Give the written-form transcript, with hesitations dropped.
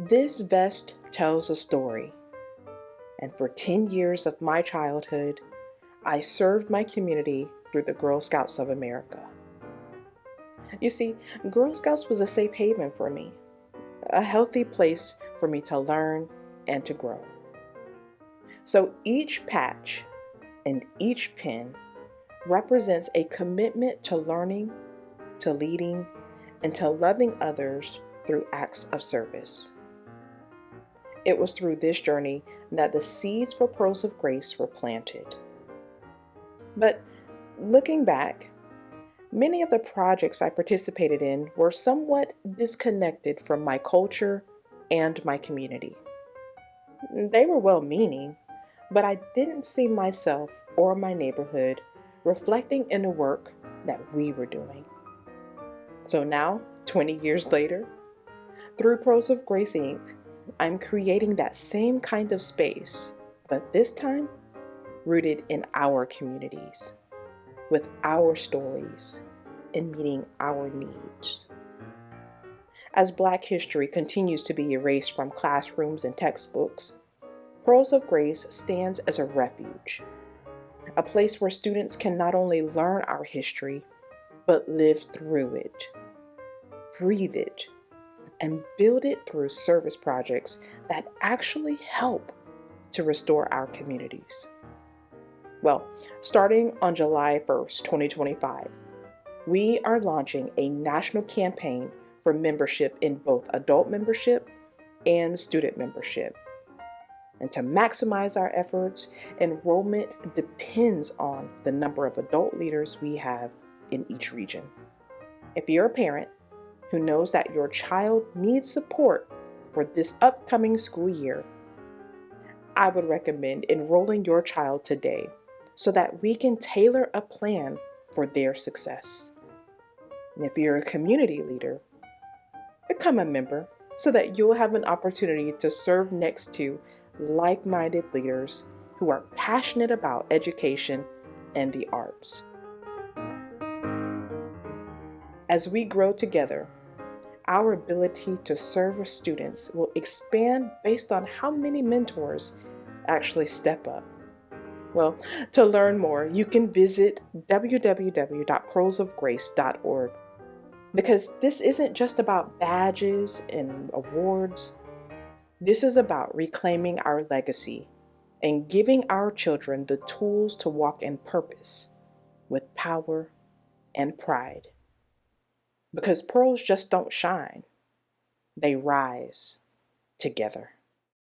This vest tells a story, and for 10 years of my childhood, I served my community through the Girl Scouts of America. You see, Girl Scouts was a safe haven for me, a healthy place for me to learn and to grow. So each patch and each pin represents a commitment to learning, to leading, and to loving others through acts of service. It was through this journey that the seeds for Pearls of Grace were planted. But looking back, many of the projects I participated in were somewhat disconnected from my culture and my community. They were well-meaning, but I didn't see myself or my neighborhood reflecting in the work that we were doing. So now, 20 years later, through Pearls of Grace Inc., I'm creating that same kind of space, but this time rooted in our communities, with our stories, and meeting our needs. As Black history continues to be erased from classrooms and textbooks, Pearls of Grace stands as a refuge, a place where students can not only learn our history, but live through it, breathe it, and build it through service projects that actually help to restore our communities. Well, starting on July 1st, 2025, we are launching a national campaign for membership in both adult membership and student membership. And to maximize our efforts, enrollment depends on the number of adult leaders we have in each region. If you're a parent who knows that your child needs support for this upcoming school year, I would recommend enrolling your child today so that we can tailor a plan for their success. And if you're a community leader, become a member so that you'll have an opportunity to serve next to like-minded leaders who are passionate about education and the arts. As we grow together, our ability to serve students will expand based on how many mentors actually step up. Well, to learn more, you can visit www.pearlsofgrace.org, because this isn't just about badges and awards. This is about reclaiming our legacy and giving our children the tools to walk in purpose with power and pride. Because pearls just don't shine, they rise together.